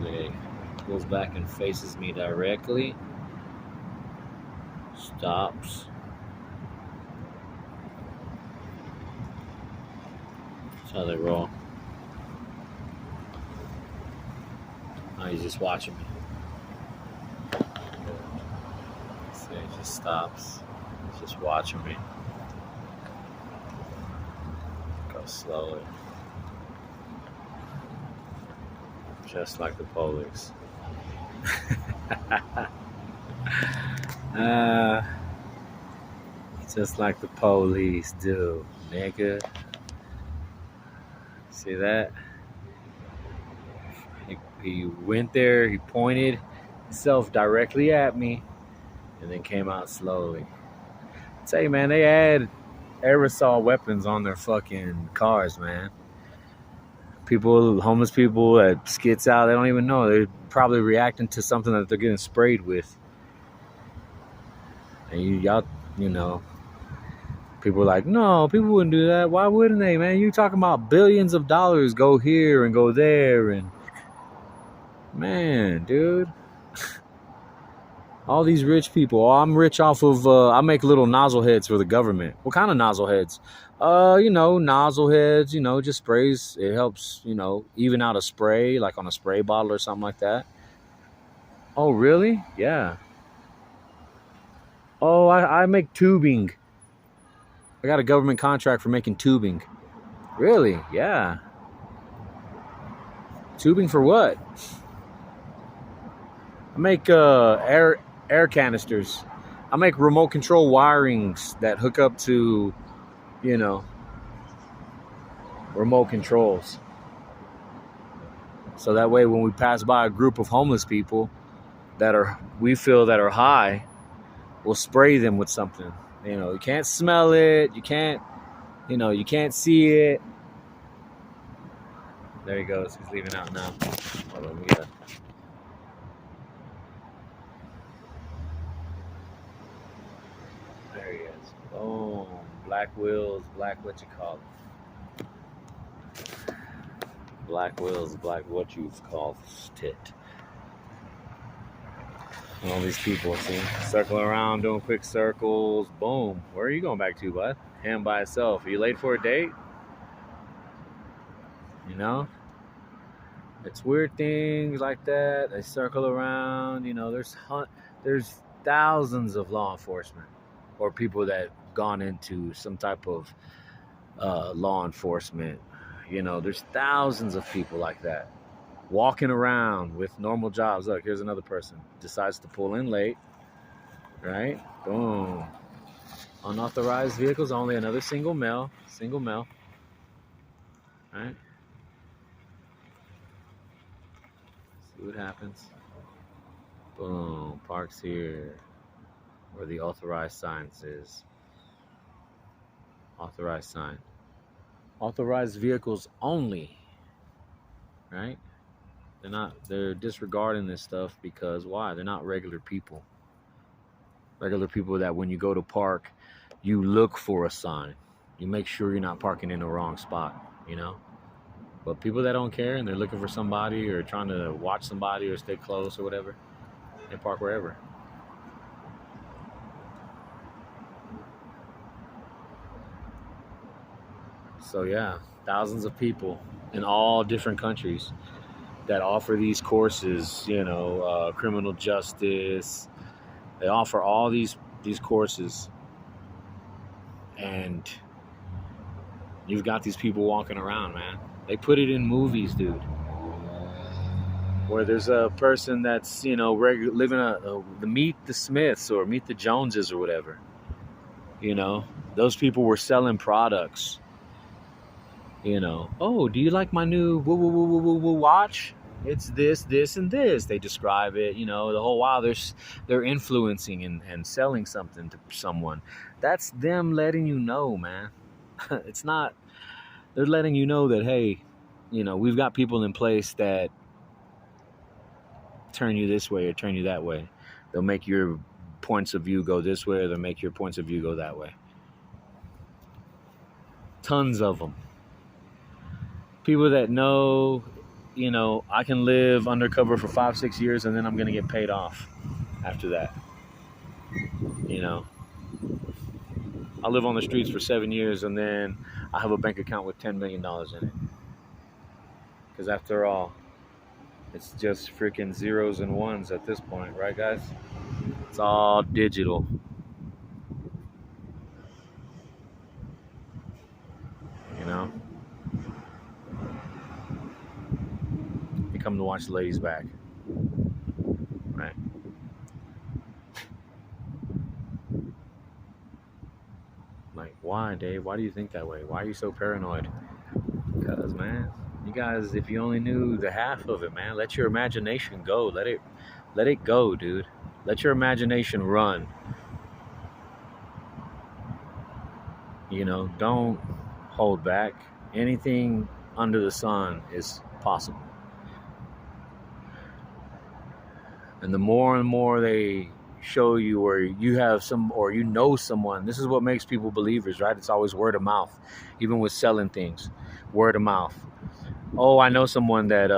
Okay, pulls back and faces me directly. Stops. That's how they roll. Now he's just watching me. See, he just stops. He's just watching me. Go slowly. Just like the police. Just like the police do, nigga. See that? He went there, he pointed himself directly at me, and then came out slowly. I tell you, man, they had aerosol weapons on their fucking cars, man. People, homeless people that skits out, they don't even know. They're probably reacting to something that they're getting sprayed with. And y'all, people are like, no, people wouldn't do that. Why wouldn't they, man? You talking about billions of dollars go here and go there, and man, dude. All these rich people. Oh, I'm rich off of, I make little nozzle heads for the government. What kind of nozzle heads? Nozzle heads, just sprays. It helps, even out a spray, like on a spray bottle or something like that. Oh, really? Yeah. Oh, I make tubing. I got a government contract for making tubing. Really? Yeah. Tubing for what? I make air canisters. I make remote control wirings that hook up to, remote controls. So that way when we pass by a group of homeless people we feel that are high, we'll spray them with something. You can't smell it, you can't see it. There he goes. He's leaving out now. Hold on, we got There he is. Boom. Black wheels, black what you call it. Black wheels, black what you've called it. All these people, see? Circling around, doing quick circles. Boom. Where are you going back to, bud? Him by himself. Are you late for a date? It's weird things like that. They circle around. There's thousands of law enforcement or people that gone into some type of law enforcement. There's thousands of people like that walking around with normal jobs. Look, here's another person. Decides to pull in late. Right? Boom. Unauthorized vehicles only. Another single male. Right? See what happens. Boom. Parks here. Where the authorized sign is. Authorized sign. Authorized vehicles only. Right? They're disregarding this stuff because why? They're not regular people. Regular people that when you go to park, you look for a sign. You make sure you're not parking in the wrong spot, But people that don't care and they're looking for somebody or trying to watch somebody or stay close or whatever, they park wherever. So yeah, thousands of people in all different countries that offer these courses, criminal justice. They offer all these courses, and you've got these people walking around, man. They put it in movies, dude, where there's a person that's living the Meet the Smiths or Meet the Joneses or whatever. Those people were selling products. Oh, do you like my new watch? It's this, and this. They describe it, the whole while they're influencing and selling something to someone. That's them letting you know, man. It's not, they're letting you know that, hey, we've got people in place that turn you this way or turn you that way. They'll make your points of view go this way or they'll make your points of view go that way. Tons of them. People that know, I can live undercover for 5, 6 years, and then I'm gonna get paid off after that. You know, I live on the streets for 7 years, and then I have a bank account with $10 million in it. Because after all, it's just freaking zeros and ones at this point, right, guys? It's all digital. You know, you come to watch the ladies back, right? Like, why, Dave? Why do you think that way? Why are you so paranoid? Because, man, you guys, if you only knew the half of it, man, let your imagination go. Let it go, dude. Let your imagination run. Don't hold back. Anything under the sun is possible. And the more and more they show you, or you have some, or someone, this is what makes people believers, right? It's always word of mouth, even with selling things. Word of mouth. Oh, I know someone that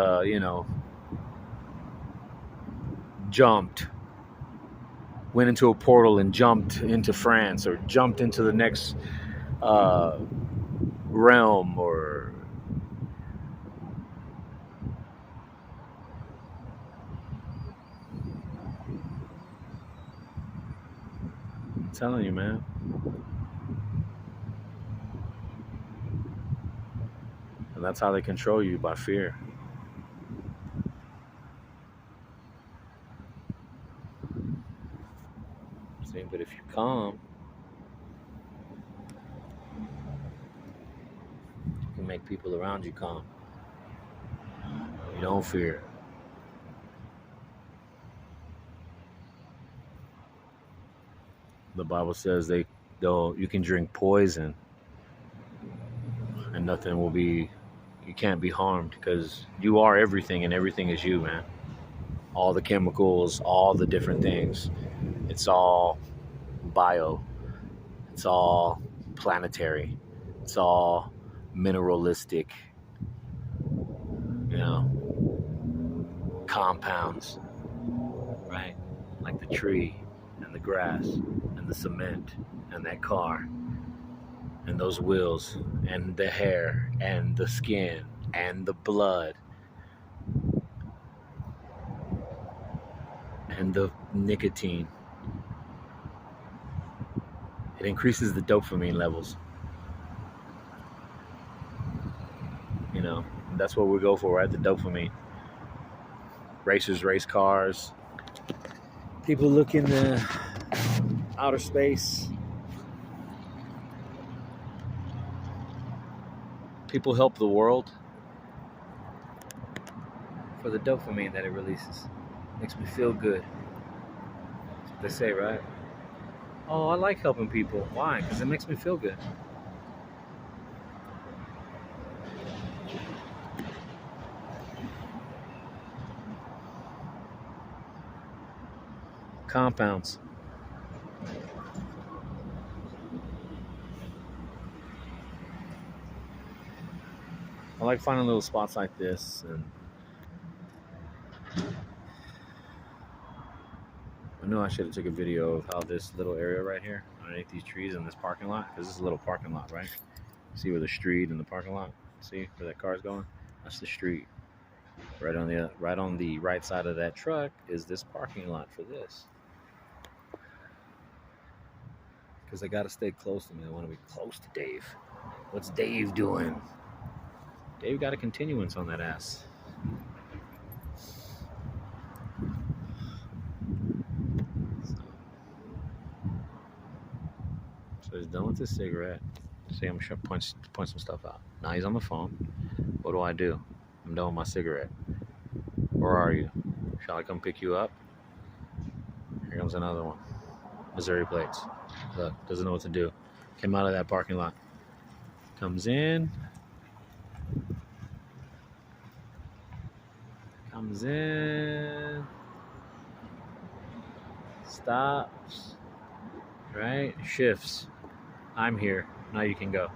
went into a portal and jumped into France, or jumped into the next realm, or I'm telling you, man. And that's how they control you, by fear. See, but if you calm, you can make people around you calm. You don't fear. The Bible says you can drink poison and you can't be harmed, because you are everything and everything is you, man. All the chemicals, all the different things. It's all bio. It's all planetary. It's all mineralistic, compounds, right? Like the tree and the grass and the cement and that car and those wheels and the hair and the skin and the blood and the nicotine. It increases the dopamine levels. And that's what we go for, right? The dopamine. Racers race cars. People look in the outer space. People help the world for the dopamine that it releases. Makes me feel good. That's what they say, right? Oh, I like helping people. Why? Because it makes me feel good. Compounds. I like finding little spots like this, and I know I should have took a video of how this little area right here underneath these trees in this parking lot, because this is a little parking lot, right? See where the street and the parking lot? See where that car's going? That's the street. Right on the right side of that truck is this parking lot for this. Because I got to stay close to me. I want to be close to Dave. What's Dave doing? Dave got a continuance on that ass. So he's done with his cigarette. See, I'm sure point some stuff out. Now he's on the phone. What do? I'm done with my cigarette. Where are you? Shall I come pick you up? Here comes another one. Missouri plates. Look, doesn't know what to do. Came out of that parking lot. Comes in. Comes in. Stops. Right? Shifts. I'm here. Now you can go.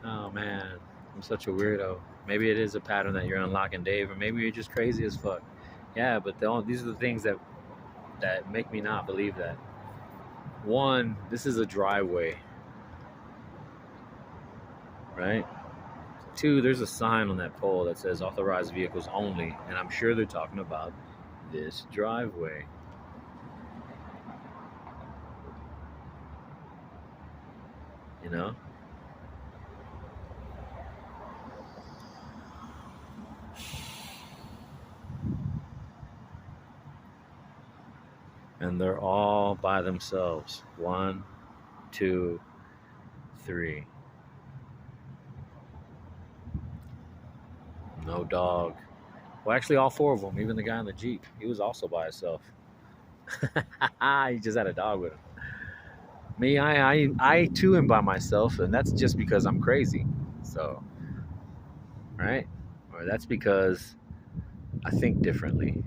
Oh man, I'm such a weirdo. Maybe it is a pattern that you're unlocking, Dave, or maybe you're just crazy as fuck. Yeah, but these are the things that make me not believe that. One, this is a driveway, right? Two, there's a sign on that pole that says authorized vehicles only, and I'm sure they're talking about this driveway. You know? And they're all by themselves. One, two, three. No dog. Well, actually, all four of them. Even the guy in the Jeep. He was also by himself. He just had a dog with him. Me, I too am by myself, and that's just because I'm crazy. So, right? Or that's because I think differently.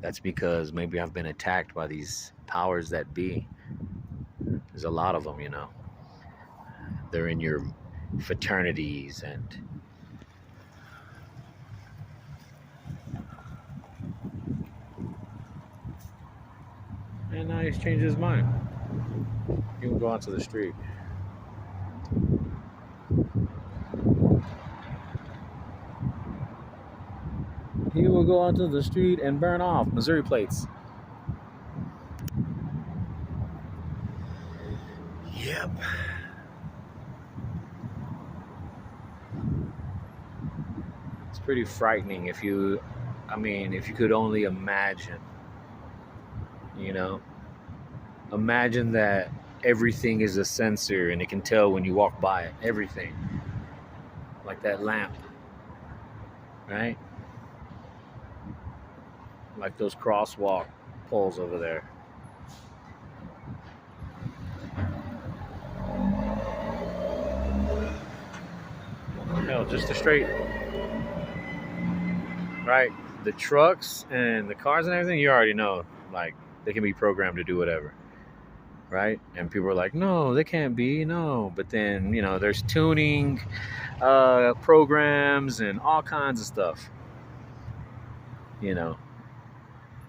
That's because maybe I've been attacked by these powers that be. There's a lot of them, you know. They're in your fraternities and now he's changed his mind. He will go onto the street. He will go onto the street and burn off Missouri plates. Yep. It's pretty frightening if you could only imagine, you know, imagine that everything is a sensor and it can tell when you walk by it, everything. Like that lamp, right? Like those crosswalk poles over there. Hell, just a straight, right? The trucks and the cars and everything, you already know, like, they can be programmed to do whatever, right? And people are like, no, they can't be, no. But then, you know, there's tuning programs and all kinds of stuff. You know,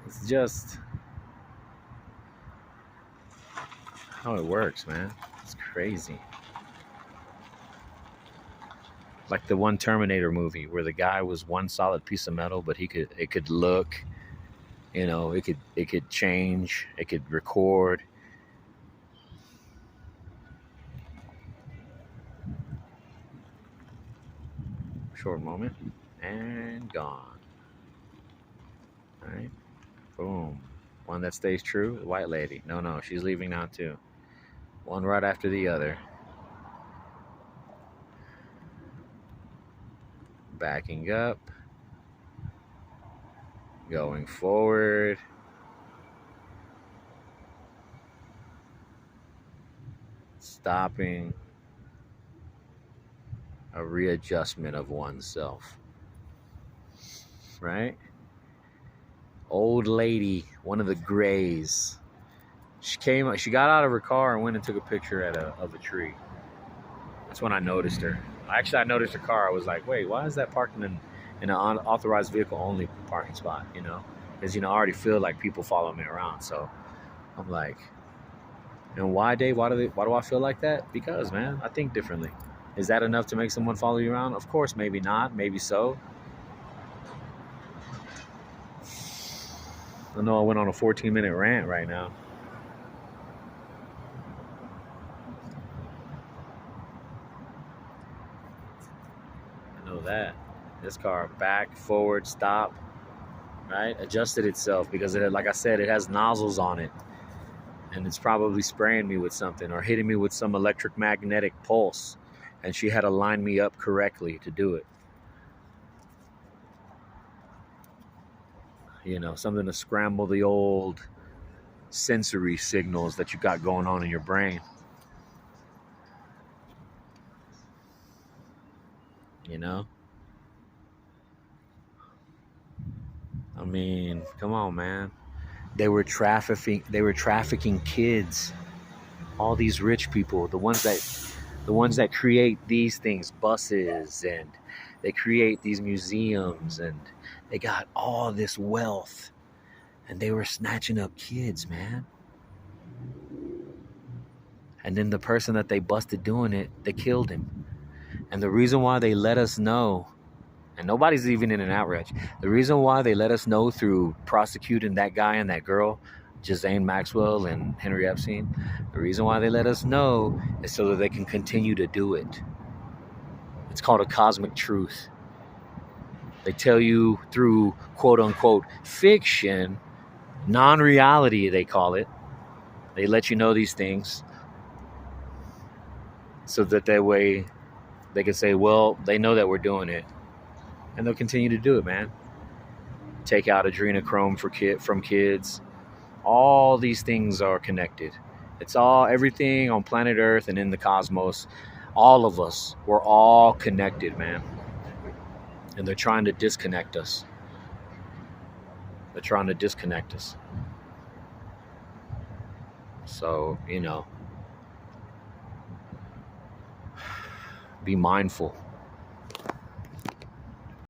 it's just how it works, man. It's crazy. Like the one Terminator movie where the guy was one solid piece of metal, but it could look, you know, it could change, it could record. Short moment and gone. All right, boom. One that stays true, the white lady. No, she's leaving now too. One right after the other. Backing up, going forward, stopping, a readjustment of oneself. Right? Old lady, one of the grays. She got out of her car and went and took a picture of a tree. That's when I noticed her. Actually, I noticed her car. I was like, wait, why is that parking in an unauthorized vehicle only parking spot? You know, because I already feel like people follow me around. So I'm like, and why, Dave? Why do I feel like that? Because, man, I think differently. Is that enough to make someone follow you around? Of course, maybe not. Maybe so. I know I went on a 14-minute rant right now. I know that. This car back, forward, stop, right? Adjusted itself because like I said, it has nozzles on it. And it's probably spraying me with something or hitting me with some electromagnetic pulse. And she had to line me up correctly to do it. You know, something to scramble the old sensory signals that you got going on in your brain. You know? I mean, come on, man. They were trafficking kids. All these rich people, the ones that create these things, buses, and they create these museums, and they got all this wealth, and they were snatching up kids, man. And then the person that they busted doing it, they killed him. And the reason why they let us know, and nobody's even in an outrage, the reason why they let us know through prosecuting that guy and that girl, Ghislaine Maxwell and Henry Epstein, the reason why they let us know is so that they can continue to do it. It's called a cosmic truth. They tell you through quote unquote fiction, non reality, they call it. They let you know these things so that way they can say, well, they know that we're doing it. And they'll continue to do it, man. Take out adrenochrome from kids. All these things are connected. It's all, everything on planet Earth and in the cosmos. All of us, we're all connected, man. And they're trying to disconnect us. They're trying to disconnect us. So, be mindful.